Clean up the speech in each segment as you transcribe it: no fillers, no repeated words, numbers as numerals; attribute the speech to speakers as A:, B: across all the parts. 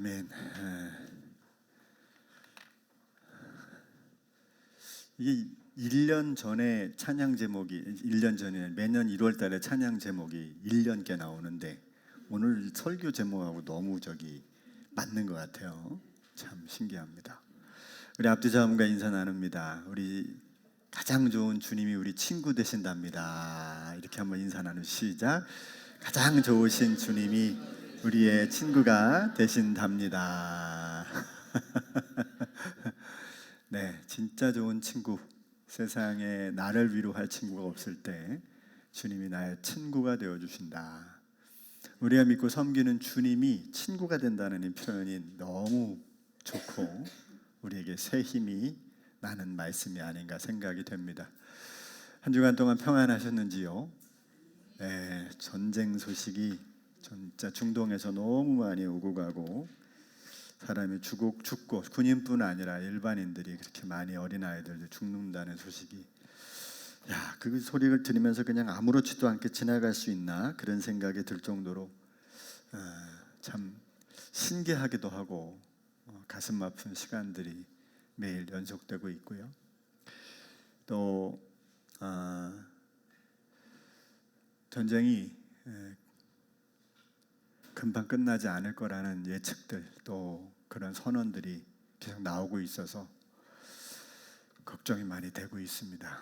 A: 아멘. 이게 1년 전에 찬양 제목이 1년 전에 매년 1월 달에 찬양 제목이 1년께 나오는데 오늘 설교 제목하고 너무 맞는 것 같아요. 참 신기합니다. 우리 앞뒤 자음과 인사 나눕니다. 우리 가장 좋은 주님이 우리 친구 되신답니다. 이렇게 한번 인사 나누 시작. 가장 좋으신 주님이 우리의 친구가 되신답니다. 네, 진짜 좋은 친구. 세상에 나를 위로할 친구가 없을 때 주님이 나의 친구가 되어 주신다. 우리가 믿고 섬기는 주님이 친구가 된다는 이 표현이 너무 좋고 우리에게 새 힘이 나는 말씀이 아닌가 생각이 됩니다. 한 주간 동안 평안하셨는지요? 네, 전쟁 소식이 진짜 중동에서 너무 많이 오고 가고 사람이 죽고 군인뿐 아니라 일반인들이 그렇게 많이 어린아이들도 죽는다는 소식이 그 소리를 들으면서 그냥 아무렇지도 않게 지나갈 수 있나 그런 생각이 들 정도로 참 신기하기도 하고 가슴 아픈 시간들이 매일 연속되고 있고요. 또 전쟁이 금방 끝나지 않을 거라는 예측들 또 그런 선언들이 계속 나오고 있어서 걱정이 많이 되고 있습니다.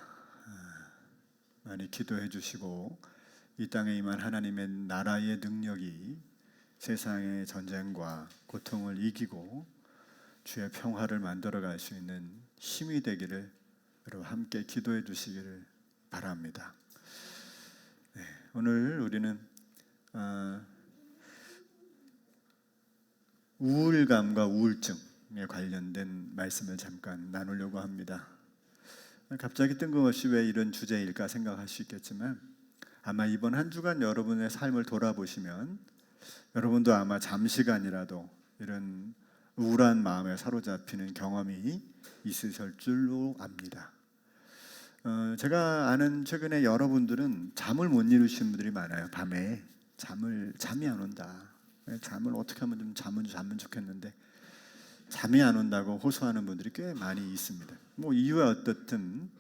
A: 많이 기도해 주시고 이 땅에 임한 하나님의 나라의 능력이 세상의 전쟁과 고통을 이기고 주의 평화를 만들어갈 수 있는 힘이 되기를 여러분 함께 기도해 주시기를 바랍니다. 네, 오늘 우리는 우울감과 우울증에 관련된 말씀을 잠깐 나누려고 합니다. 갑자기 뜬금없이 왜 이런 주제일까 생각할 수 있겠지만 아마 이번 한 주간 여러분의 삶을 돌아보시면 여러분도 아마 잠시간이라도 이런 우울한 마음에 사로잡히는 경험이 있으실 줄로 압니다. 제가 아는 최근에 여러분들은 잠을 못 이루시는 분들이 많아요. 밤에 잠이 안 온다. 잠을 어떻게 하면 좀 자면 좋겠는데 잠이 안 온다고 호소하는 분들이 꽤 많이 있습니다. 뭐 이유가 어떻든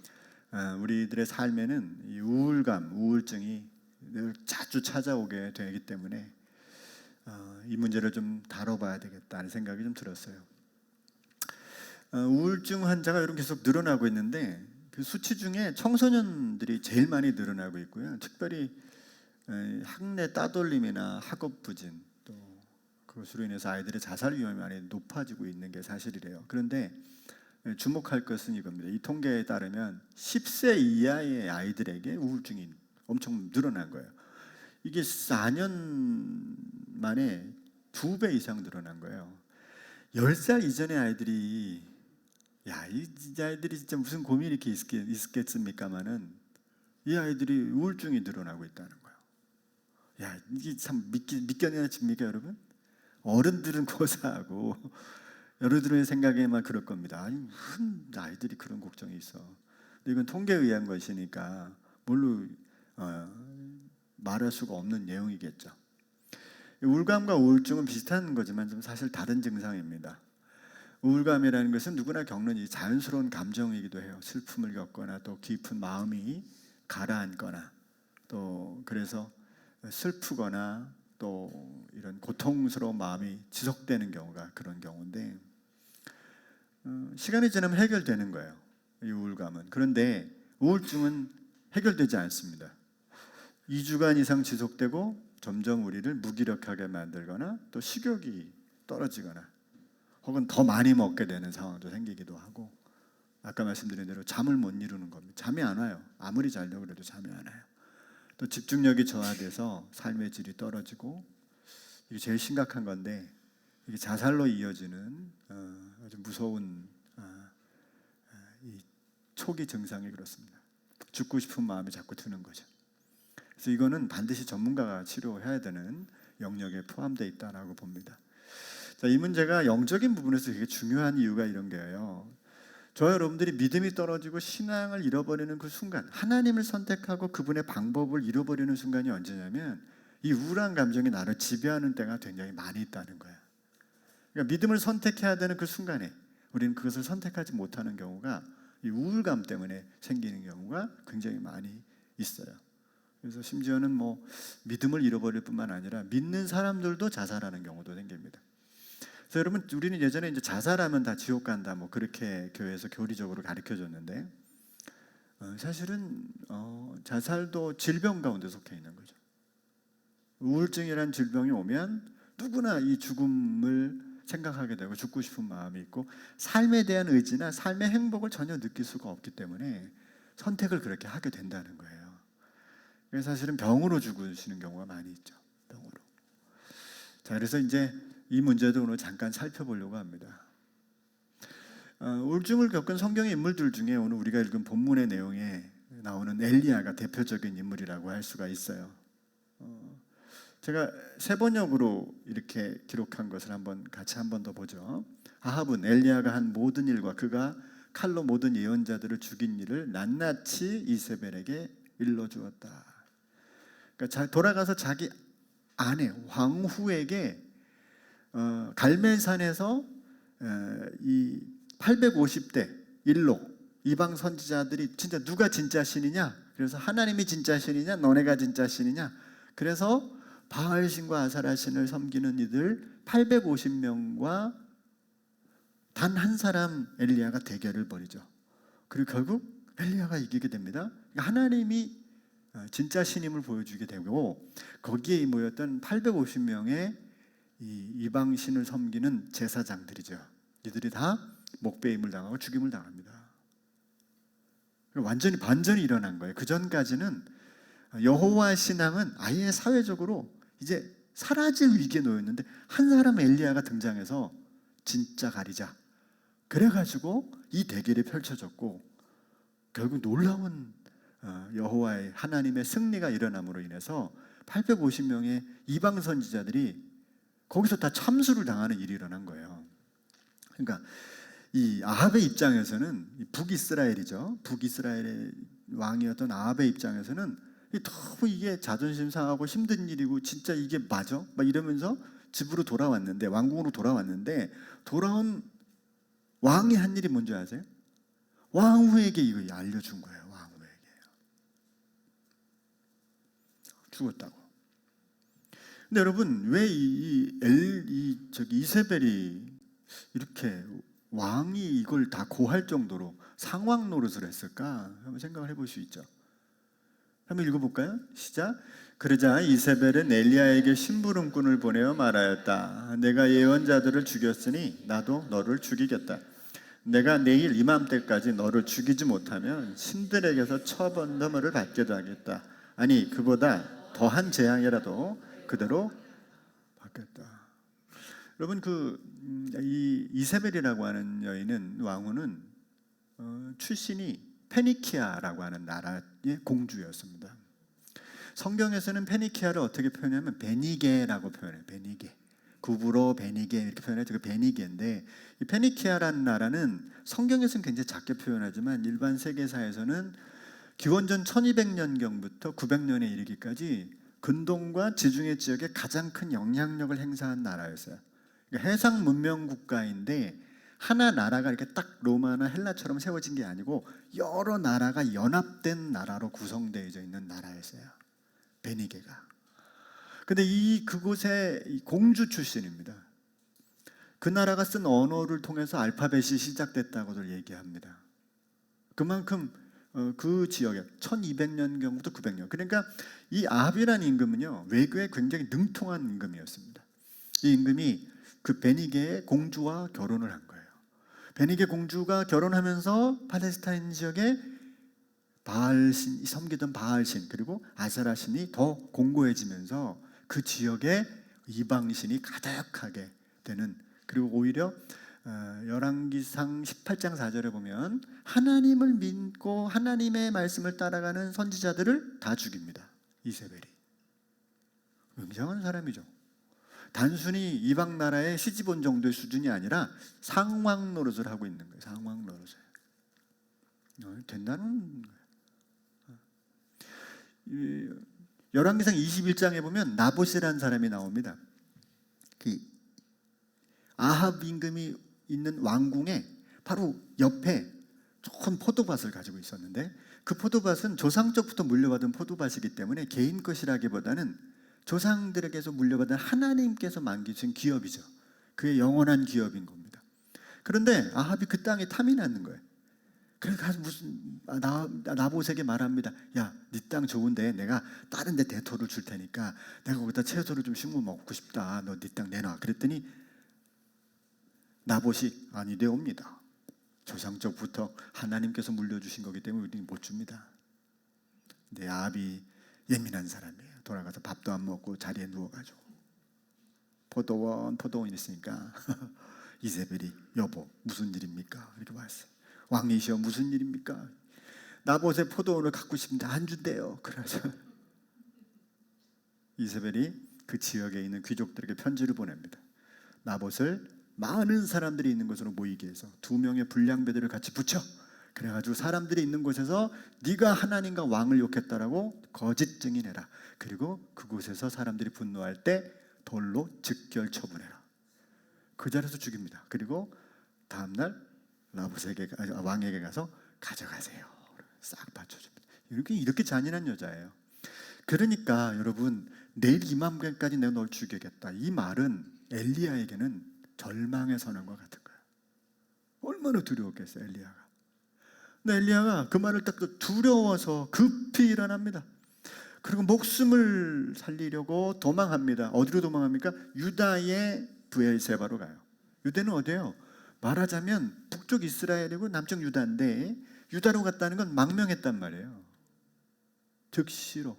A: 우리들의 삶에는 이 우울감, 우울증이 늘 자주 찾아오게 되기 때문에 이 문제를 좀 다뤄봐야 되겠다는 생각이 좀 들었어요. 우울증 환자가 이렇게 계속 늘어나고 있는데 그 수치 중에 청소년들이 제일 많이 늘어나고 있고요. 특별히 학내 따돌림이나 학업 부진 또 그것으로 인해서 아이들의 자살 위험이 많이 높아지고 있는 게 사실이래요. 그런데 주목할 것은 이겁니다. 이 통계에 따르면 10세 이하의 아이들에게 우울증이 엄청 늘어난 거예요. 이게 4년 만에 2배 이상 늘어난 거예요. 10살 이전의 아이들이 이 아이들이 진짜 무슨 고민이 이렇게 있겠습니까마는 이 아이들이 우울증이 늘어나고 있다는 거예요. 이게 참 믿겨내집니까 여러분? 어른들은 고사하고 여러분들의 생각에만 그럴 겁니다. 무슨 아이들이 그런 걱정이 있어. 근데 이건 통계에 의한 것이니까 뭘로 말할 수가 없는 내용이겠죠. 우울감과 우울증은 비슷한 거지만 좀 사실 다른 증상입니다. 우울감이라는 것은 누구나 겪는 이 자연스러운 감정이기도 해요. 슬픔을 겪거나 또 깊은 마음이 가라앉거나 또 그래서 슬프거나 또 이런 고통스러운 마음이 지속되는 경우가 그런 경우인데 시간이 지나면 해결되는 거예요. 이 우울감은. 그런데 우울증은 해결되지 않습니다. 2주간 이상 지속되고 점점 우리를 무기력하게 만들거나 또 식욕이 떨어지거나 혹은 더 많이 먹게 되는 상황도 생기기도 하고 아까 말씀드린 대로 잠을 못 이루는 겁니다. 잠이 안 와요. 아무리 자려고 해도 잠이 안 와요. 또 집중력이 저하돼서 삶의 질이 떨어지고 이게 제일 심각한 건데 이게 자살로 이어지는 아주 무서운 이 초기 증상이 그렇습니다. 죽고 싶은 마음이 자꾸 드는 거죠. 그래서 이거는 반드시 전문가가 치료해야 되는 영역에 포함되어 있다고 봅니다. 자, 이 문제가 영적인 부분에서 되게 중요한 이유가 이런 거예요. 저 여러분들이 믿음이 떨어지고 신앙을 잃어버리는 그 순간, 하나님을 선택하고 그분의 방법을 잃어버리는 순간이 언제냐면 이 우울한 감정이 나를 지배하는 때가 굉장히 많이 있다는 거예요. 그러니까 믿음을 선택해야 되는 그 순간에 우리는 그것을 선택하지 못하는 경우가 이 우울감 때문에 생기는 경우가 굉장히 많이 있어요. 그래서 심지어는 뭐 믿음을 잃어버릴 뿐만 아니라 믿는 사람들도 자살하는 경우도 생깁니다. 그래서 여러분, 우리는 예전에 이제 자살하면 다 지옥 간다 뭐 그렇게 교회에서 교리적으로 가르쳐 줬는데 사실은 자살도 질병 가운데 속해 있는 거죠. 우울증이란 질병이 오면 누구나 이 죽음을 생각하게 되고 죽고 싶은 마음이 있고 삶에 대한 의지나 삶의 행복을 전혀 느낄 수가 없기 때문에 선택을 그렇게 하게 된다는 거예요. 그래서 사실은 병으로 죽으시는 경우가 많이 있죠. 병으로. 자, 그래서 이제 이 문제도 오늘 잠깐 살펴보려고 합니다. 우울증을 겪은 성경의 인물들 중에 오늘 우리가 읽은 본문의 내용에 나오는 엘리야가 대표적인 인물이라고 할 수가 있어요. 제가 세 번역으로 이렇게 기록한 것을 같이 한 번 더 보죠. 아합은 엘리야가 한 모든 일과 그가 칼로 모든 예언자들을 죽인 일을 낱낱이 이세벨에게 일러주었다. 그러니까 돌아가서 자기 아내 왕후에게 갈멜산에서 이 850대 일로 이방 선지자들이 진짜 누가 진짜 신이냐? 그래서 하나님이 진짜 신이냐? 너네가 진짜 신이냐? 그래서 바알신과 아사라신을 섬기는 이들 850명과 단 한 사람 엘리야가 대결을 벌이죠. 그리고 결국 엘리야가 이기게 됩니다. 하나님이 진짜 신임을 보여주게 되고 거기에 모였던 850명의 이방 신을 섬기는 제사장들이죠. 이들이 다 목배임을 당하고 죽임을 당합니다. 완전히 반전이 일어난 거예요. 그 전까지는 여호와 신앙은 아예 사회적으로 이제 사라질 위기에 놓였는데 한 사람 엘리야가 등장해서 진짜 가리자. 그래가지고 이 대결이 펼쳐졌고 결국 놀라운 여호와의 하나님의 승리가 일어남으로 인해서 850명의 이방 선지자들이 거기서 다 참수를 당하는 일이 일어난 거예요. 그러니까 이 아합의 입장에서는 북이스라엘이죠. 북이스라엘의 왕이었던 아합의 입장에서는 너무 이게 자존심 상하고 힘든 일이고 진짜 이게 맞아? 막 이러면서 집으로 돌아왔는데 왕궁으로 돌아왔는데 돌아온 왕이 한 일이 뭔지 아세요? 왕후에게 이거 알려준 거예요. 왕후에게 죽었다고. 근데 여러분 왜 이세벨이 이렇게 왕이 이걸 다 고할 정도로 상왕 노릇을 했을까? 한번 생각을 해볼 수 있죠. 한번 읽어볼까요? 시작. 그러자 이세벨은 엘리야에게 심부름꾼을 보내어 말하였다. 내가 예언자들을 죽였으니 나도 너를 죽이겠다. 내가 내일 이맘때까지 너를 죽이지 못하면 신들에게서 처번너무를 받게도 하겠다. 아니 그보다 더한 재앙이라도 그대로 받겠다. 여러분 이 이세벨이라고 하는 여인은 왕후는 출신이 페니키아라고 하는 나라의 공주였습니다. 성경에서는 페니키아를 어떻게 표현하면 베니게라고 표현해요. 베니게. 구브로 베니게 이렇게 표현하죠. 그 베니게인데 이 페니키아라는 나라는 성경에서는 굉장히 작게 표현하지만 일반 세계사에서는 기원전 1200년경부터 900년에 이르기까지 근동과 지중해 지역에 가장 큰 영향력을 행사한 나라였어요. 그러니까 해상 문명 국가인데 하나 나라가 이렇게 딱 로마나 헬라처럼 세워진 게 아니고 여러 나라가 연합된 나라로 구성되어져 있는 나라였어요. 베니게가. 근데 그곳의 공주 출신입니다. 그 나라가 쓴 언어를 통해서 알파벳이 시작됐다고들 얘기합니다. 그만큼 그 지역에 1200년경부터 900년. 그러니까 이 아합이라는 임금은요 외교에 굉장히 능통한 임금이었습니다. 이 임금이 그 베니게의 공주와 결혼을 한 거예요. 베니게 공주가 결혼하면서 팔레스타인 지역에 바알신, 섬기던 바알신 그리고 아세라신이 더 공고해지면서 그 지역에 이방신이 가득하게 되는, 그리고 오히려 열왕기상 18장 4절에 보면 하나님을 믿고 하나님의 말씀을 따라가는 선지자들을 다 죽입니다. 이세벨이. 굉장한 사람이죠. 단순히 이방 나라에 시집온 정도의 수준이 아니라 상왕 노릇을 하고 있는 거예요. 상왕 노릇을. 된다는 거예요. 열왕기상 21장에 보면 나봇이라는 사람이 나옵니다. 아합 임금이 있는 왕궁에 바로 옆에 좋은 포도밭을 가지고 있었는데, 그 포도밭은 조상적부터 물려받은 포도밭이기 때문에 개인 것이라기보다는 조상들에게서 물려받은 하나님께서 만기신 기업이죠. 그의 영원한 기업인 겁니다. 그런데 아합이 그 땅에 탐이 났는 거예요. 그래서 가서 나봇에게 말합니다. 야, 네 땅 좋은데 내가 다른 데 대토를 줄 테니까 내가 거기다 채소를 좀 심어 먹고 싶다. 너 네 땅 내놔. 그랬더니 나봇이 아니되옵니다. 조상적부터 하나님께서 물려주신 거기 때문에 우리는 못 줍니다. 근데 아합이 예민한 사람이에요. 돌아가서 밥도 안 먹고 자리에 누워가지고 포도원 있으니까 이세벨이 여보 무슨 일입니까? 이렇게 왔어요. 왕이시여 무슨 일입니까? 나봇의 포도원을 갖고 싶은데 안 준대요. 그래서 이세벨이 그 지역에 있는 귀족들에게 편지를 보냅니다. 나봇을 많은 사람들이 있는 곳으로 모이게 해서 2명의 불량배들을 같이 붙여, 그래가지고 사람들이 있는 곳에서 네가 하나님과 왕을 욕했다라고 거짓 증인해라. 그리고 그곳에서 사람들이 분노할 때 돌로 즉결 처분해라. 그 자리에서 죽입니다. 그리고 다음날 왕에게 가서 가져가세요. 싹 받쳐줍니다. 이렇게 잔인한 여자예요. 그러니까 여러분, 내일 이맘때까지 내가 널 죽이겠다, 이 말은 엘리야에게는 절망의 선언과 같은 거예요. 얼마나 두려웠겠어요, 엘리야가. 근데 엘리야가 그 말을 딱 두려워서 급히 일어납니다. 그리고 목숨을 살리려고 도망합니다. 어디로 도망합니까? 유다의 브엘세바로 가요. 유대는 어디예요? 말하자면 북쪽 이스라엘이고 남쪽 유다인데, 유다로 갔다는 건 망명했단 말이에요. 즉시로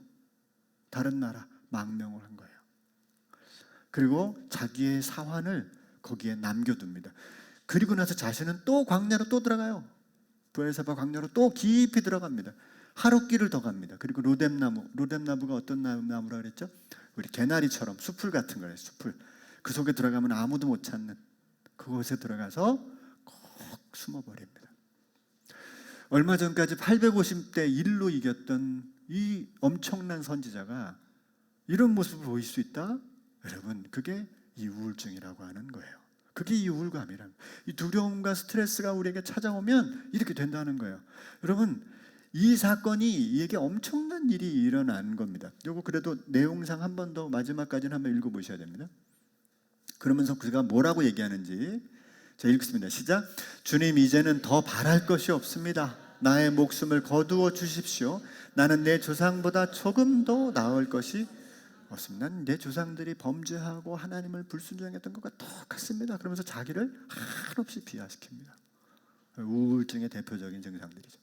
A: 다른 나라 망명을 한 거예요. 그리고 자기의 사환을 거기에 남겨둡니다. 그리고 나서 자신은 또 광야로 또 들어가요. 브엘세바 광야로 또 깊이 들어갑니다. 하룻길을 더 갑니다. 그리고 로뎀나무가 어떤 나무라 그랬죠? 우리 개나리처럼 숲을 같은 거예요. 숲을. 그 속에 들어가면 아무도 못 찾는 그곳에 들어가서 꼭 숨어버립니다. 얼마 전까지 850대 1로 이겼던 이 엄청난 선지자가 이런 모습을 보일 수 있다? 여러분, 그게 이 우울증이라고 하는 거예요. 그게 이 우울감이라는 거예요. 이 두려움과 스트레스가 우리에게 찾아오면 이렇게 된다는 거예요. 여러분, 이 사건이 이게 엄청난 일이 일어난 겁니다. 요거 그래도 내용상 한 번 더 마지막까지는 한번 읽어보셔야 됩니다. 그러면서 그가 뭐라고 얘기하는지 제가 읽습니다. 시작. 주님, 이제는 더 바랄 것이 없습니다. 나의 목숨을 거두어 주십시오. 나는 내 조상보다 조금 더 나을 것이 없습니다. 난 내 조상들이 범죄하고 하나님을 불순종했던 것과 똑같습니다. 그러면서 자기를 한없이 비하시킵니다. 우울증의 대표적인 증상들이죠.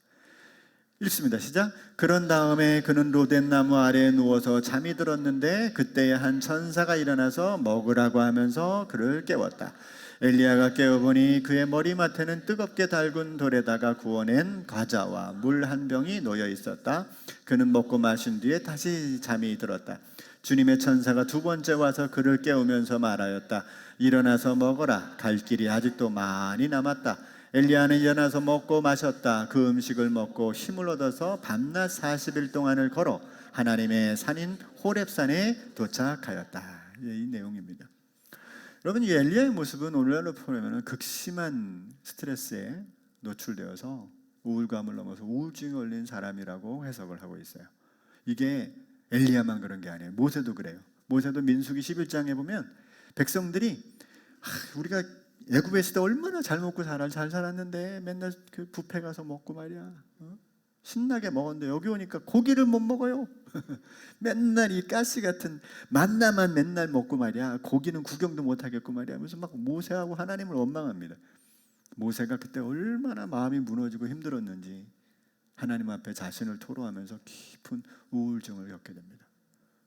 A: 읽습니다. 시작. 그런 다음에 그는 로뎀나무 아래에 누워서 잠이 들었는데 그때에 한 천사가 일어나서 먹으라고 하면서 그를 깨웠다. 엘리야가 깨어보니 그의 머리맡에는 뜨겁게 달군 돌에다가 구워낸 과자와 물 한 병이 놓여 있었다. 그는 먹고 마신 뒤에 다시 잠이 들었다. 주님의 천사가 두 번째 와서 그를 깨우면서 말하였다. 일어나서 먹어라. 갈 길이 아직도 많이 남았다. 엘리야는 일어나서 먹고 마셨다. 그 음식을 먹고 힘을 얻어서 밤낮 40일 동안을 걸어 하나님의 산인 호렙산에 도착하였다. 이 내용입니다. 여러분, 이 엘리야의 모습은 오늘날로 보면 극심한 스트레스에 노출되어서 우울감을 넘어서 우울증에 걸린 사람이라고 해석을 하고 있어요. 이게 엘리야만 그런 게 아니에요. 모세도 그래요. 모세도 민수기 11장에 보면 백성들이 우리가 애굽에 있을 때 얼마나 잘 먹고 잘 살았는데 맨날 그 뷔페 가서 먹고 말이야, 신나게 먹었는데 여기 오니까 고기를 못 먹어요. 맨날 이 가시 같은 만나만 맨날 먹고 말이야, 고기는 구경도 못 하겠고 말이야 하면서 막 모세하고 하나님을 원망합니다. 모세가 그때 얼마나 마음이 무너지고 힘들었는지 하나님 앞에 자신을 토로하면서 깊은 우울증을 겪게 됩니다.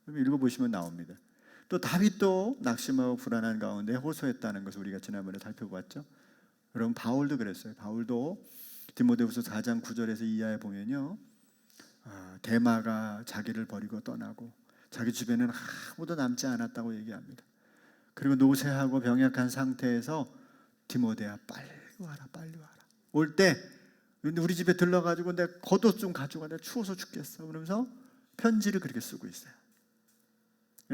A: 읽어보시면 나옵니다. 또 다윗도 낙심하고 불안한 가운데 호소했다는 것을 우리가 지난번에 살펴봤죠. 여러분, 바울도 그랬어요. 바울도 디모데후서 4장 9절에서 이하에 보면요, 데마가 자기를 버리고 떠나고 자기 주변에는 아무도 남지 않았다고 얘기합니다. 그리고 노쇠하고 병약한 상태에서 디모데야, 빨리 와라, 빨리 와라. 올 때 우리 집에 들러가지고 내 겉옷 좀 가져가, 내가 추워서 죽겠어. 그러면서 편지를 그렇게 쓰고 있어요.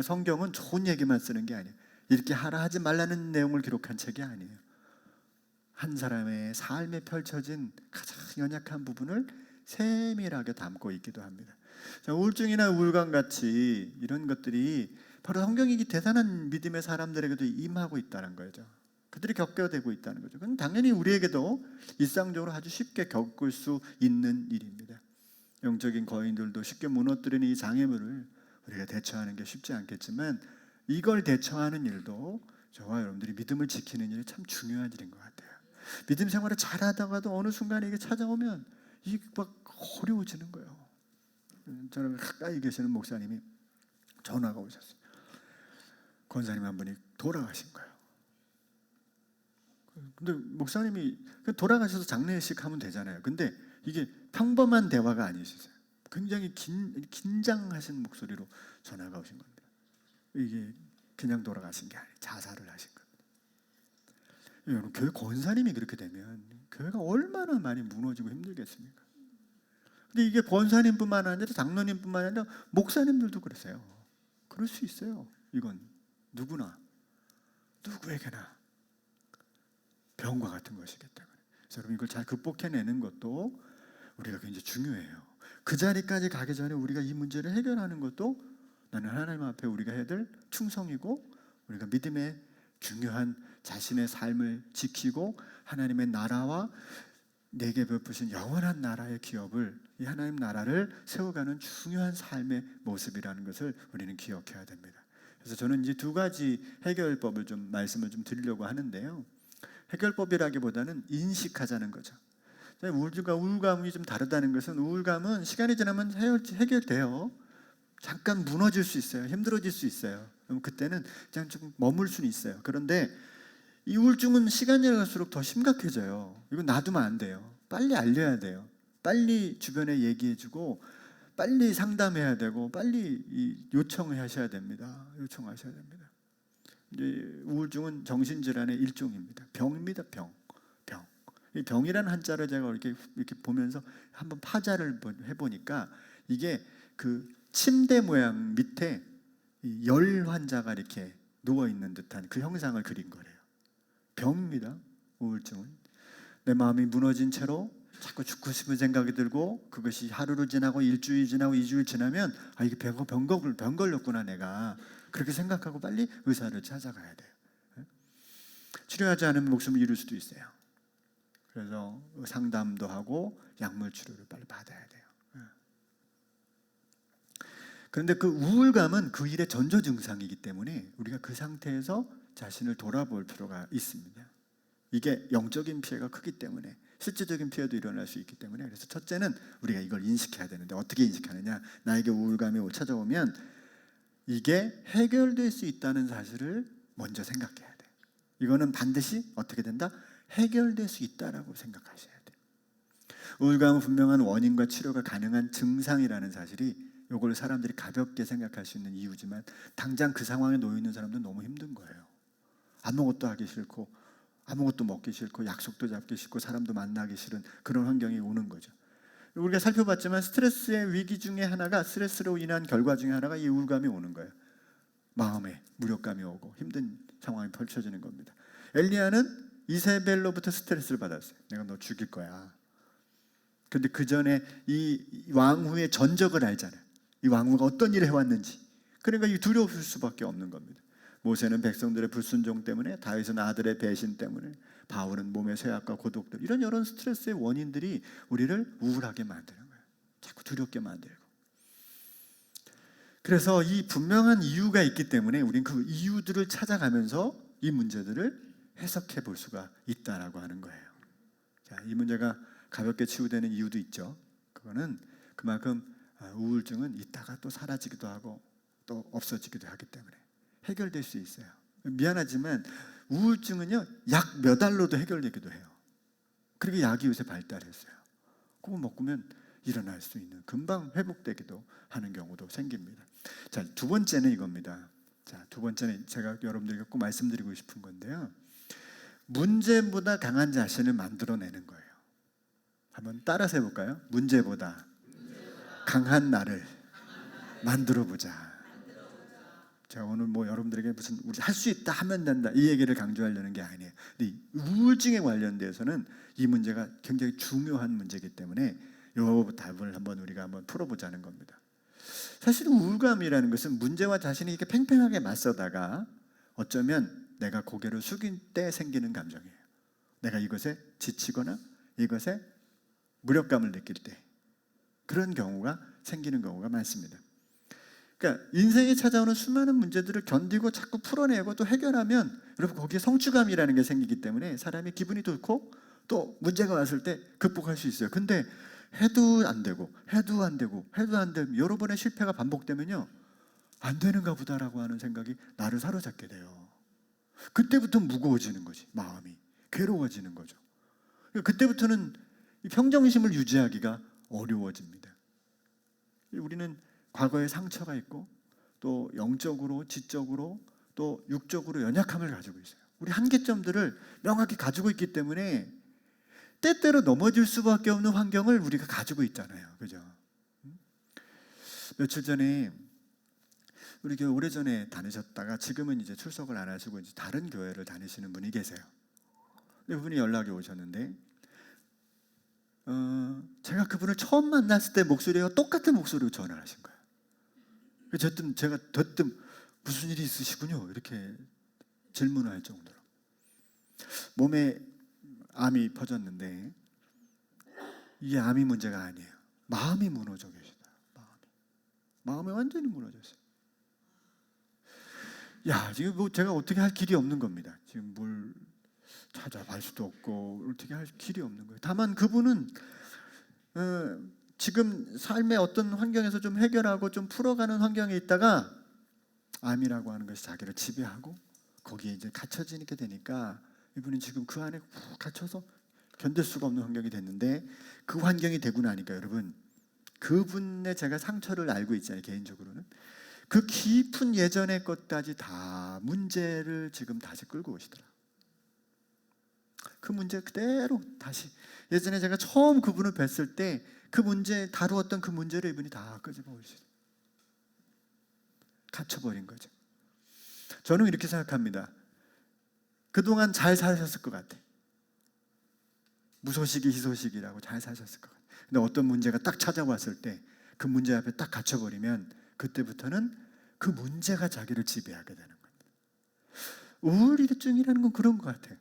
A: 성경은 좋은 얘기만 쓰는 게 아니에요. 이렇게 하라 하지 말라는 내용을 기록한 책이 아니에요. 한 사람의 삶에 펼쳐진 가장 연약한 부분을 세밀하게 담고 있기도 합니다. 자, 우울증이나 우울감 같이 이런 것들이 바로 성경이 대단한 믿음의 사람들에게도 임하고 있다는 거죠. 그들이 겪어되고 있다는 거죠. 그건 당연히 우리에게도 일상적으로 아주 쉽게 겪을 수 있는 일입니다. 영적인 거인들도 쉽게 무너뜨리는 이 장애물을 우리가 대처하는 게 쉽지 않겠지만, 이걸 대처하는 일도 저와 여러분들이 믿음을 지키는 일이 참 중요한 일인 것 같아요. 믿음 생활을 잘하다가도 어느 순간에 이게 찾아오면 이게 막 어려워지는 거예요. 저는 가까이 계시는 목사님이 전화가 오셨어요. 권사님 한 분이 돌아가신 거예요. 근데 목사님이 돌아가셔서 장례식 하면 되잖아요. 근데 이게 평범한 대화가 아니시세요. 굉장히 긴장하신 목소리로 전화가 오신 겁니다. 이게 그냥 돌아가신 게 아니에요. 자살을 하신 겁니다. 여러분, 교회 권사님이 그렇게 되면 교회가 얼마나 많이 무너지고 힘들겠습니까? 근데 이게 권사님뿐만 아니라 장로님뿐만 아니라 목사님들도 그러세요. 그럴 수 있어요. 이건 누구나, 누구에게나 병과 같은 것이기 때문에. 그래서 여러분, 이걸 잘 극복해내는 것도 우리가 굉장히 중요해요. 그 자리까지 가기 전에 우리가 이 문제를 해결하는 것도 나는 하나님 앞에 우리가 해야 될 충성이고, 우리가 믿음의 중요한 자신의 삶을 지키고 하나님의 나라와 내게 베푸신 영원한 나라의 기업을, 이 하나님 나라를 세워가는 중요한 삶의 모습이라는 것을 우리는 기억해야 됩니다. 그래서 저는 이제 두 가지 해결법을 좀 말씀을 좀 드리려고 하는데요. 해결법이라기보다는 인식하자는 거죠. 우울증과 우울감이 좀 다르다는 것은, 우울감은 시간이 지나면 해결돼요. 잠깐 무너질 수 있어요. 힘들어질 수 있어요. 그럼 그때는 그냥 좀 머물 수는 있어요. 그런데 이 우울증은 시간이 지날수록 더 심각해져요. 이건 놔두면 안 돼요. 빨리 알려야 돼요. 빨리 주변에 얘기해주고, 빨리 상담해야 되고, 빨리 요청하셔야 됩니다. 요청하셔야 됩니다. 이제 우울증은 정신질환의 일종입니다. 병입니다. 병. 이 병이라는 한자를 제가 이렇게 보면서 한번 파자를 해보니까, 이게 그 침대 모양 밑에 열 환자가 이렇게 누워 있는 듯한 그 형상을 그린 거래요. 병입니다. 우울증은 내 마음이 무너진 채로 자꾸 죽고 싶은 생각이 들고, 그것이 하루를 지나고 일주일 지나고 2주일 지나면 이게 병 걸렸구나 내가, 그렇게 생각하고 빨리 의사를 찾아가야 돼요. 치료하지 않으면 목숨을 잃을 수도 있어요. 그래서 상담도 하고 약물 치료를 빨리 받아야 돼요. 그런데 그 우울감은 그 일의 전조 증상이기 때문에 우리가 그 상태에서 자신을 돌아볼 필요가 있습니다. 이게 영적인 피해가 크기 때문에, 실질적인 피해도 일어날 수 있기 때문에, 그래서 첫째는 우리가 이걸 인식해야 되는데, 어떻게 인식하느냐? 나에게 우울감이 찾아오면 이게 해결될 수 있다는 사실을 먼저 생각해야 돼요. 이거는 반드시 어떻게 된다? 해결될 수 있다라고 생각하셔야 돼요. 우울감은 분명한 원인과 치료가 가능한 증상이라는 사실이, 이걸 사람들이 가볍게 생각할 수 있는 이유지만, 당장 그 상황에 놓여 있는 사람들은 너무 힘든 거예요. 아무것도 하기 싫고, 아무것도 먹기 싫고, 약속도 잡기 싫고, 사람도 만나기 싫은 그런 환경이 오는 거죠. 우리가 살펴봤지만 스트레스의 위기 중에 하나가, 스트레스로 인한 결과 중에 하나가 이 우울감이 오는 거예요. 마음에 무력감이 오고 힘든 상황이 펼쳐지는 겁니다. 엘리야는 이세벨로부터 스트레스를 받았어요. 내가 너 죽일 거야. 그런데 그 전에 이 왕후의 전적을 알잖아요. 이 왕후가 어떤 일을 해왔는지. 그러니까 이 두려울 수밖에 없는 겁니다. 모세는 백성들의 불순종 때문에, 다윗은 아들의 배신 때문에, 바울은 몸의 쇠약과 고독들, 이런 여러 스트레스의 원인들이 우리를 우울하게 만드는 거예요. 자꾸 두렵게 만들고. 그래서 이 분명한 이유가 있기 때문에 우리는 그 이유들을 찾아가면서 이 문제들을 해석해 볼 수가 있다라고 하는 거예요. 자, 이 문제가 가볍게 치유되는 이유도 있죠. 그거는 그만큼 우울증은 있다가 또 사라지기도 하고 또 없어지기도 하기 때문에 해결될 수 있어요. 미안하지만 우울증은요, 약 몇 알로도 해결되기도 해요. 그리고 약이 요새 발달했어요. 그거 먹으면 일어날 수 있는, 금방 회복되기도 하는 경우도 생깁니다. 자, 두 번째는 이겁니다. 자, 두 번째는 제가 여러분들에게 꼭 말씀드리고 싶은 건데요. 문제보다 강한 자신을 만들어내는 거예요. 한번 따라서 해볼까요? 문제보다 강한 나를 만들어보자. 제가 오늘 뭐 여러분들에게 무슨 우리 할 수 있다 하면 된다 이 얘기를 강조하려는 게 아니에요. 근데 이 우울증에 관련돼서는 이 문제가 굉장히 중요한 문제이기 때문에 요 답을 우리가 한번 풀어보자는 겁니다. 사실 우울감이라는 것은 문제와 자신이 이렇게 팽팽하게 맞서다가 어쩌면 내가 고개를 숙일 때 생기는 감정이에요. 내가 이것에 지치거나 이것에 무력감을 느낄 때 그런 경우가 생기는 경우가 많습니다. 그러니까 인생에 찾아오는 수많은 문제들을 견디고 자꾸 풀어내고 또 해결하면 여러분 거기에 성취감이라는 게 생기기 때문에 사람이 기분이 좋고 또 문제가 왔을 때 극복할 수 있어요. 근데 해도 안 되고 여러 번의 실패가 반복되면요 안 되는가 보다라고 하는 생각이 나를 사로잡게 돼요. 그때부터 무거워지는 거지. 마음이 괴로워지는 거죠. 그때부터는 평정심을 유지하기가 어려워집니다. 우리는 과거에 상처가 있고 또 영적으로, 지적으로, 또 육적으로 연약함을 가지고 있어요. 우리 한계점들을 명확히 가지고 있기 때문에 때때로 넘어질 수밖에 없는 환경을 우리가 가지고 있잖아요. 그죠? 며칠 전에 우리 교회 오래전에 다니셨다가 지금은 이제 출석을 안 하시고 이제 다른 교회를 다니시는 분이 계세요. 그분이 연락이 오셨는데 제가 그분을 처음 만났을 때 목소리가 똑같은 목소리로 전화를 하신 거예요. 제가 대뜸 무슨 일이 있으시군요 이렇게 질문을 할 정도로 몸에 암이 퍼졌는데 이게 암이 문제가 아니에요. 마음이 무너져 계시다. 마음이 완전히 무너졌어요. 지금 뭐 제가 어떻게 할 길이 없는 겁니다. 지금 뭘 찾아갈 수도 없고 어떻게 할 길이 없는 거예요. 다만 그분은 지금 삶의 어떤 환경에서 좀 해결하고 좀 풀어가는 환경에 있다가 암이라고 하는 것이 자기를 지배하고 거기에 이제 갇혀지게 되니까 이분은 지금 그 안에 푹 갇혀서 견딜 수가 없는 환경이 됐는데 그 환경이 되고 나니까 여러분 그분의 제가 상처를 알고 있잖아요. 개인적으로는 그 깊은 예전의 것까지 다 문제를 지금 다시 끌고 오시더라고요. 그 문제 그대로 다시 예전에 제가 처음 그분을 뵀을 때 그 문제 다루었던 그 문제를 이분이 다 끄집어 오시더라고요. 갇혀버린 거죠. 저는 이렇게 생각합니다. 그동안 잘 사셨을 것 같아. 무소식이 희소식이라고 잘 사셨을 것 같아. 근데 어떤 문제가 딱 찾아왔을 때 그 문제 앞에 딱 갇혀버리면 그때부터는 그 문제가 자기를 지배하게 되는 겁니다. 우울증이라는 건 그런 것 같아요.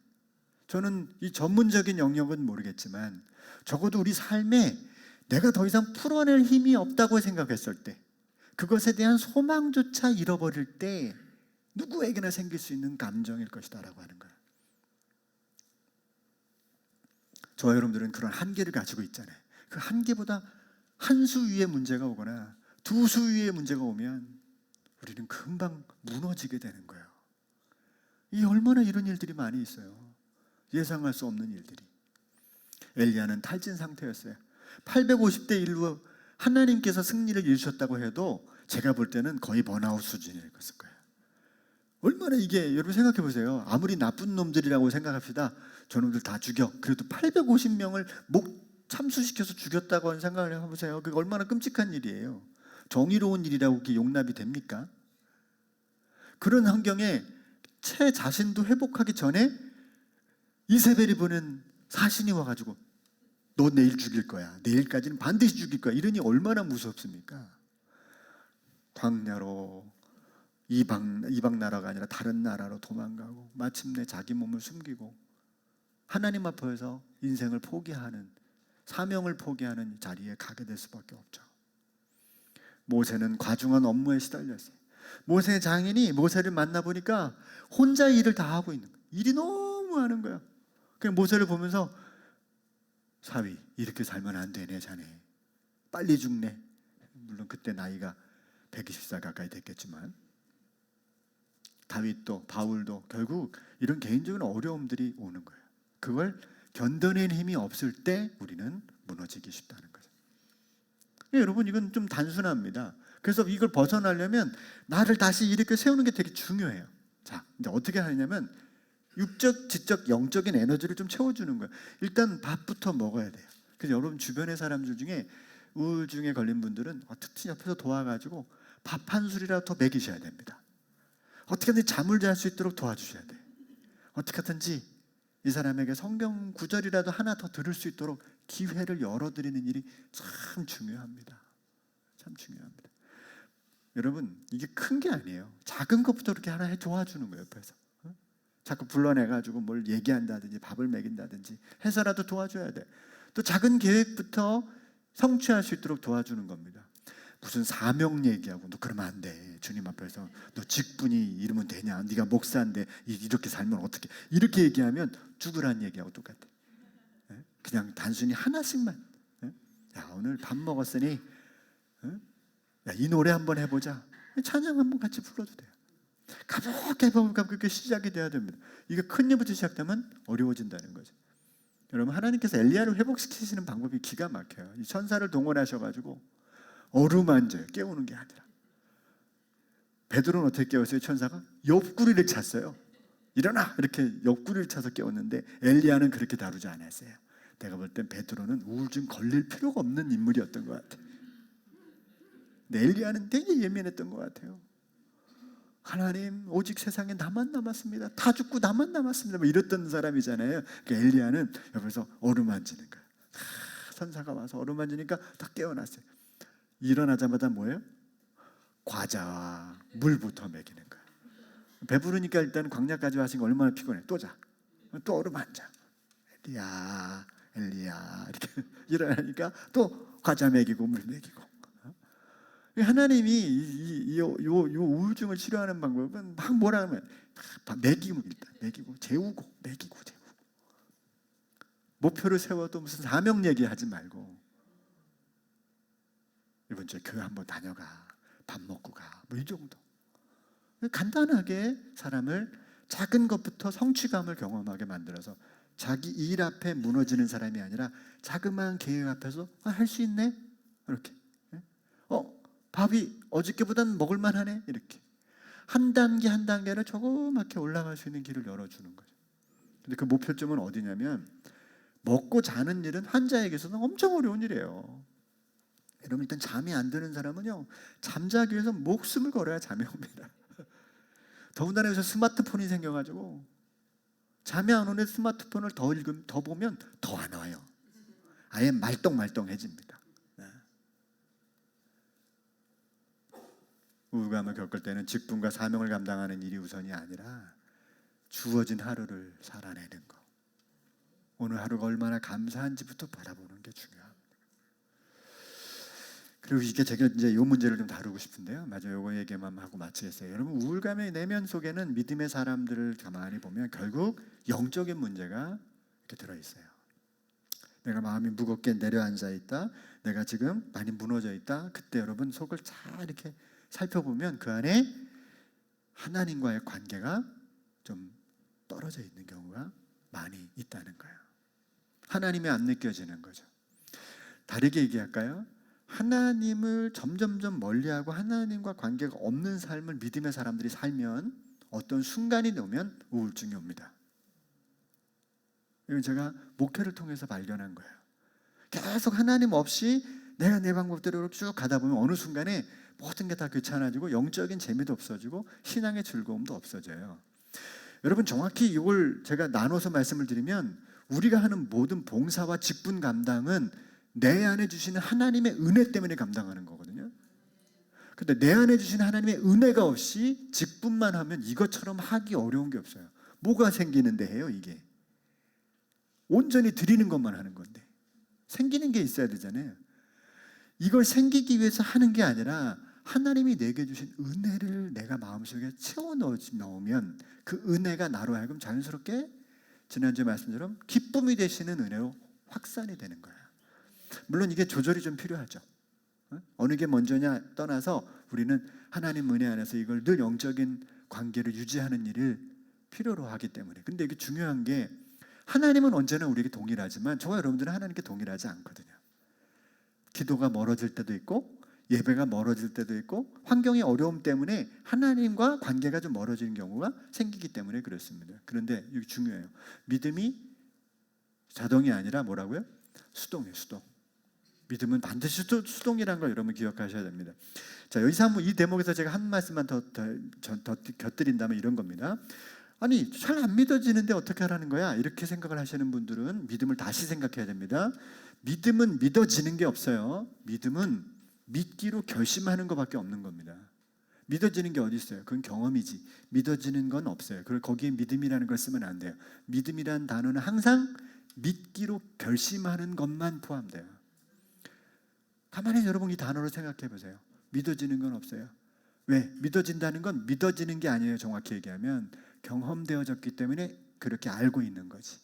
A: 저는 이 전문적인 영역은 모르겠지만 적어도 우리 삶에 내가 더 이상 풀어낼 힘이 없다고 생각했을 때 그것에 대한 소망조차 잃어버릴 때 누구에게나 생길 수 있는 감정일 것이다라고 하는 거예요. 저와 여러분들은 그런 한계를 가지고 있잖아요. 그 한계보다 한 수 위에 문제가 오거나 두 수 위에 문제가 오면 우리는 금방 무너지게 되는 거예요. 얼마나 이런 일들이 많이 있어요. 예상할 수 없는 일들이. 엘리야는 탈진 상태였어요. 850대 1로 하나님께서 승리를 이루셨다고 해도 제가 볼 때는 거의 번아웃 수준일 거예요. 얼마나 이게 여러분 생각해 보세요. 아무리 나쁜 놈들이라고 생각합시다. 저놈들 다 죽여. 그래도 850명을 목 참수시켜서 죽였다고 하는 생각을 해보세요. 그게 얼마나 끔찍한 일이에요. 정의로운 일이라고 그게 용납이 됩니까? 그런 환경에 제 자신도 회복하기 전에 이세벨이 보낸 사신이 와가지고 너 내일 죽일 거야. 내일까지는 반드시 죽일 거야. 이러니 얼마나 무섭습니까? 광야로 이방 나라가 아니라 다른 나라로 도망가고 마침내 자기 몸을 숨기고 하나님 앞에서 인생을 포기하는 사명을 포기하는 자리에 가게 될 수밖에 없죠. 모세는 과중한 업무에 시달렸어요. 모세의 장인이 모세를 만나보니까 혼자 일을 다 하고 있는 거예요. 일이 너무 많은 거예요. 그냥 모세를 보면서 사위 이렇게 살면 안 되네 자네. 빨리 죽네. 물론 그때 나이가 120살 가까이 됐겠지만 다윗도 바울도 결국 이런 개인적인 어려움들이 오는 거예요. 그걸 견뎌낼 힘이 없을 때 우리는 무너지기 쉽다는 거죠. 여러분 이건 좀 단순합니다. 그래서 이걸 벗어나려면 나를 다시 이렇게 세우는 게 되게 중요해요. 자, 이제 어떻게 하냐면 육적, 지적, 영적인 에너지를 좀 채워주는 거예요. 일단 밥부터 먹어야 돼요. 그래서 여러분 주변의 사람들 중에 우울증에 걸린 분들은 특히 옆에서 도와가지고 밥 한 술이라도 더 먹이셔야 됩니다. 어떻게든지 잠을 잘 수 있도록 도와주셔야 돼. 어떻게든지 이 사람에게 성경 구절이라도 하나 더 들을 수 있도록 기회를 열어드리는 일이 참 중요합니다. 참 중요합니다. 여러분, 이게 큰 게 아니에요. 작은 것부터 이렇게 하나 해 도와주는 거예요. 옆에서 자꾸 불러내가지고 뭘 얘기한다든지 밥을 먹인다든지 해서라도 도와줘야 돼. 또 작은 계획부터 성취할 수 있도록 도와주는 겁니다. 무슨 사명 얘기하고 너 그러면 안 돼. 주님 앞에서 너 직분이 이러면 되냐? 네가 목사인데 이렇게 살면 어떻게? 이렇게 얘기하면 죽으란 얘기하고 똑같아. 그냥 단순히 하나씩만. 야, 오늘 밥 먹었으니 야, 이 노래 한번 해보자. 찬양 한번 같이 불러도 돼요. 가볍게 시작이 돼야 됩니다. 이게 큰 일부터 시작되면 어려워진다는 거죠. 여러분, 하나님께서 엘리야를 회복시키시는 방법이 기가 막혀요. 이 천사를 동원하셔가지고 어루만져요. 깨우는 게 아니라. 베드로는 어떻게 깨웠어요? 천사가 옆구리를 찼어요. 일어나! 이렇게 옆구리를 차서 깨웠는데 엘리야는 그렇게 다루지 않았어요. 내가 볼 땐 베드로는 우울증 걸릴 필요가 없는 인물이었던 것 같아요. 근데 엘리야는 되게 예민했던 것 같아요. 하나님, 오직 세상에 나만 남았습니다. 다 죽고 나만 남았습니다. 뭐 이랬던 사람이잖아요. 그러니까 엘리야는 옆에서 어루만지는 거예요. 천사가 와서 어루만지니까 다 깨어났어요. 일어나자마자 뭐예요? 과자와 물부터 먹이는 거예요. 배부르니까 일단 광야까지 와신 거 얼마나 피곤해. 또 자. 또 어루만져. 엘리야, 엘리야. 이렇게 일어나니까 또 과자 먹이고 물 먹이고. 하나님이 요 우울증을 치료하는 방법은 막 뭐라 하면 먹이고 일단 먹이고 재우고 먹이고 재우고. 목표를 세워도 무슨 사명 얘기하지 말고 이번 주에 교회 한번 다녀가, 밥 먹고 가, 뭐 이 정도. 간단하게 사람을 작은 것부터 성취감을 경험하게 만들어서 자기 일 앞에 무너지는 사람이 아니라 자그마한 계획 앞에서 할 수 있네? 이렇게. 밥이 어저께보다는 먹을만하네? 이렇게. 한 단계 한 단계를 조그맣게 올라갈 수 있는 길을 열어주는 거죠. 근데 그 목표점은 어디냐면 먹고 자는 일은 환자에게서는 엄청 어려운 일이에요. 여러분, 일단 잠이 안 드는 사람은요, 잠자기 위해서 목숨을 걸어야 잠이 옵니다. 더군다나 요새 스마트폰이 생겨가지고 잠이 안 오는 스마트폰을 더 보면 더 안 와요. 아예 말똥말똥해집니다. 우울감을 겪을 때는 직분과 사명을 감당하는 일이 우선이 아니라 주어진 하루를 살아내는 거. 오늘 하루가 얼마나 감사한지부터 바라보는 게 중요합니다. 그리고 이게 제가 이제 이 문제를 좀 다루고 싶은데요. 맞아요. 요거 얘기만 하고 마치겠어요. 여러분, 우울감의 내면 속에는 믿음의 사람들을 가만히 보면 결국 영적인 문제가 이렇게 들어있어요. 내가 마음이 무겁게 내려앉아 있다. 내가 지금 많이 무너져 있다. 그때 여러분 속을 잘 이렇게 살펴보면 그 안에 하나님과의 관계가 좀 떨어져 있는 경우가 많이 있다는 거예요. 하나님이 안 느껴지는 거죠. 다르게 얘기할까요? 하나님을 점점점 멀리하고 하나님과 관계가 없는 삶을 믿음의 사람들이 살면 어떤 순간이 오면 우울증이 옵니다. 이건 제가 목회를 통해서 발견한 거예요. 계속 하나님 없이 내가 내 방법대로 쭉 가다 보면 어느 순간에 모든 게 다 귀찮아지고 영적인 재미도 없어지고 신앙의 즐거움도 없어져요. 여러분, 정확히 이걸 제가 나눠서 말씀을 드리면 우리가 하는 모든 봉사와 직분 감당은 내 안에 주시는 하나님의 은혜 때문에 감당하는 거거든요. 근데 내 안에 주시는 하나님의 은혜가 없이 직분만 하면 이것처럼 하기 어려운 게 없어요. 뭐가 생기는데 해요, 이게? 온전히 드리는 것만 하는 건데. 생기는 게 있어야 되잖아요. 이걸 생기기 위해서 하는 게 아니라 하나님이 내게 주신 은혜를 내가 마음속에 채워 넣으면 그 은혜가 나로 하여금 자연스럽게 지난주에 말씀처럼 기쁨이 되시는 은혜로 확산이 되는 거예요. 물론 이게 조절이 좀 필요하죠. 어느 게 먼저냐 떠나서 우리는 하나님 은혜 안에서 이걸 늘 영적인 관계를 유지하는 일을 필요로 하기 때문에. 근데 이게 중요한 게 하나님은 언제나 우리에게 동일하지만 저와 여러분들은 하나님께 동일하지 않거든요. 기도가 멀어질 때도 있고 예배가 멀어질 때도 있고 환경의 어려움 때문에 하나님과 관계가 좀 멀어지는 경우가 생기기 때문에 그렇습니다. 그런데 이게 중요해요. 믿음이 자동이 아니라 뭐라고요? 수동이에요, 수동. 믿음은 반드시 수동이라는 걸 여러분 기억하셔야 됩니다. 자, 여기서 한번 이 대목에서 제가 한 말씀만 더 곁들인다면 이런 겁니다. 아니, 잘 안 믿어지는데 어떻게 하라는 거야? 이렇게 생각을 하시는 분들은 믿음을 다시 생각해야 됩니다. 믿음은 믿어지는 게 없어요. 믿음은 믿기로 결심하는 것밖에 없는 겁니다. 믿어지는 게 어디 있어요? 그건 경험이지. 믿어지는 건 없어요. 그걸 거기에 믿음이라는 걸 쓰면 안 돼요. 믿음이라는 단어는 항상 믿기로 결심하는 것만 포함돼요. 가만히 여러분 이 단어로 생각해 보세요. 믿어지는 건 없어요. 왜? 믿어진다는 건 믿어지는 게 아니에요. 정확히 얘기하면 경험되어졌기 때문에 그렇게 알고 있는 거지.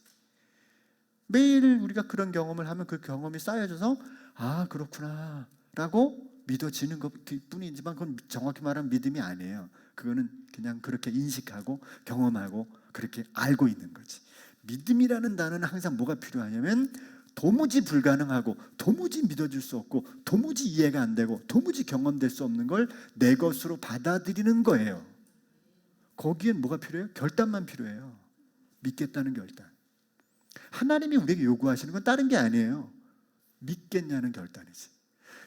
A: 매일 우리가 그런 경험을 하면 그 경험이 쌓여져서 아, 그렇구나 라고 믿어지는 것뿐이지만 그건 정확히 말하면 믿음이 아니에요. 그거는 그냥 그렇게 인식하고 경험하고 그렇게 알고 있는 거지. 믿음이라는 단어는 항상 뭐가 필요하냐면 도무지 불가능하고 도무지 믿어질 수 없고 도무지 이해가 안 되고 도무지 경험될 수 없는 걸 내 것으로 받아들이는 거예요. 거기엔 뭐가 필요해요? 결단만 필요해요. 믿겠다는 결단. 하나님이 우리에게 요구하시는 건 다른 게 아니에요. 믿겠냐는 결단이지.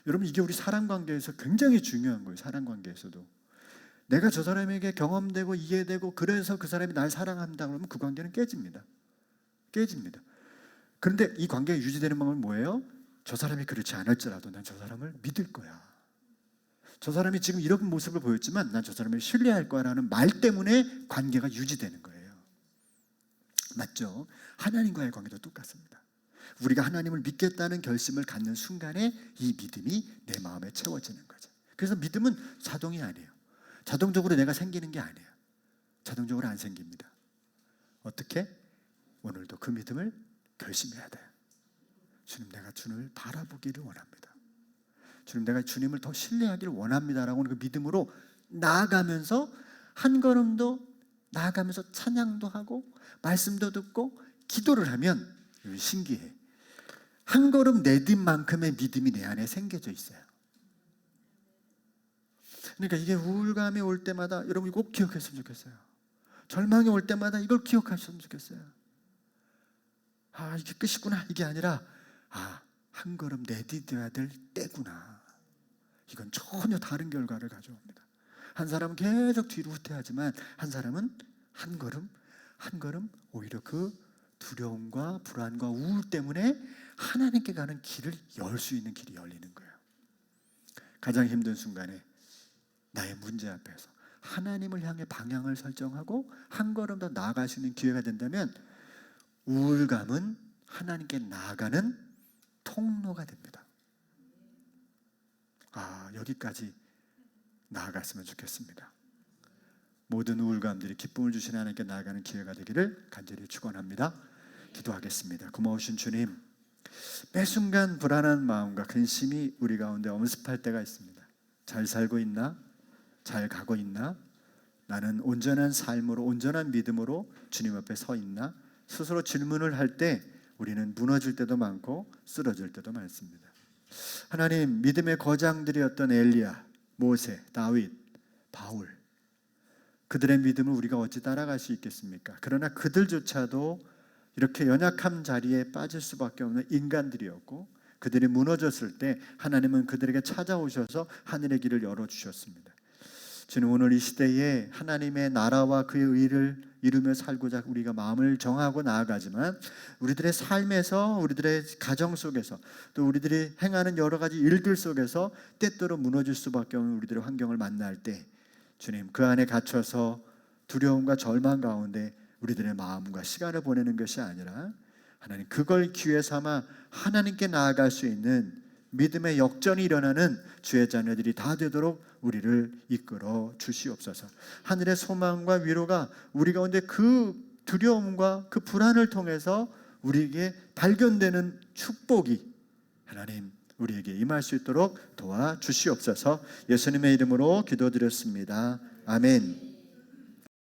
A: 여러분, 이게 우리 사람 관계에서 굉장히 중요한 거예요. 사람 관계에서도 내가 저 사람에게 경험되고 이해되고 그래서 그 사람이 날 사랑한다 그러면 그 관계는 깨집니다. 그런데 이 관계가 유지되는 방법은 뭐예요? 저 사람이 그렇지 않을지라도 난 저 사람을 믿을 거야. 저 사람이 지금 이런 모습을 보였지만 난 저 사람을 신뢰할 거야라는 말 때문에 관계가 유지되는 거예요. 맞죠? 하나님과의 관계도 똑같습니다. 우리가 하나님을 믿겠다는 결심을 갖는 순간에 이 믿음이 내 마음에 채워지는 거죠. 그래서 믿음은 자동이 아니에요. 자동적으로 내가 생기는 게 아니에요. 자동적으로 안 생깁니다. 어떻게? 오늘도 그 믿음을 결심해야 돼요. 주님, 내가 주님을 바라보기를 원합니다. 주님, 내가 주님을 더 신뢰하기를 원합니다라고 그 믿음으로 나아가면서 한 걸음도 나아가면서 찬양도 하고 말씀도 듣고 기도를 하면 신기해. 한 걸음 내딛만큼의 믿음이 내 안에 생겨져 있어요. 그러니까 이게 우울감이 올 때마다 여러분이 꼭 기억했으면 좋겠어요. 절망이 올 때마다 이걸 기억하셨으면 좋겠어요. 아, 이게 끝이구나. 이게 아니라 한 걸음 내딛어야 될 때구나. 이건 전혀 다른 결과를 가져옵니다. 한 사람은 계속 뒤로 후퇴하지만 한 사람은 한 걸음 오히려 그 두려움과 불안과 우울 때문에 하나님께 가는 길을 열 수 있는 길이 열리는 거예요. 가장 힘든 순간에 나의 문제 앞에서 하나님을 향해 방향을 설정하고 한 걸음 더 나아갈 수 있는 기회가 된다면 우울감은 하나님께 나아가는 통로가 됩니다. 여기까지 나아갔으면 좋겠습니다. 모든 우울감들이 기쁨을 주시는 하나님께 나아가는 기회가 되기를 간절히 축원합니다. 기도하겠습니다. 고마우신 주님, 매 순간 불안한 마음과 근심이 우리 가운데 엄습할 때가 있습니다. 잘 살고 있나? 잘 가고 있나? 나는 온전한 삶으로, 온전한 믿음으로 주님 앞에 서 있나? 스스로 질문을 할 때 우리는 무너질 때도 많고 쓰러질 때도 많습니다. 하나님, 믿음의 거장들이었던 엘리야, 모세, 다윗, 바울, 그들의 믿음을 우리가 어찌 따라갈 수 있겠습니까? 그러나 그들조차도 이렇게 연약한 자리에 빠질 수밖에 없는 인간들이었고 그들이 무너졌을 때 하나님은 그들에게 찾아오셔서 하늘의 길을 열어주셨습니다. 주님, 오늘 이 시대에 하나님의 나라와 그의 의를 이루며 살고자 우리가 마음을 정하고 나아가지만 우리들의 삶에서, 우리들의 가정 속에서, 또 우리들이 행하는 여러 가지 일들 속에서 때때로 무너질 수밖에 없는 우리들의 환경을 만날 때 주님, 그 안에 갇혀서 두려움과 절망 가운데 우리들의 마음과 시간을 보내는 것이 아니라 하나님, 그걸 기회 삼아 하나님께 나아갈 수 있는 믿음의 역전이 일어나는 주의 자녀들이 다 되도록 우리를 이끌어 주시옵소서. 하늘의 소망과 위로가 우리 가운데 그 두려움과 그 불안을 통해서 우리에게 발견되는 축복이 하나님 우리에게 임할 수 있도록 도와주시옵소서. 예수님의 이름으로 기도드렸습니다. 아멘.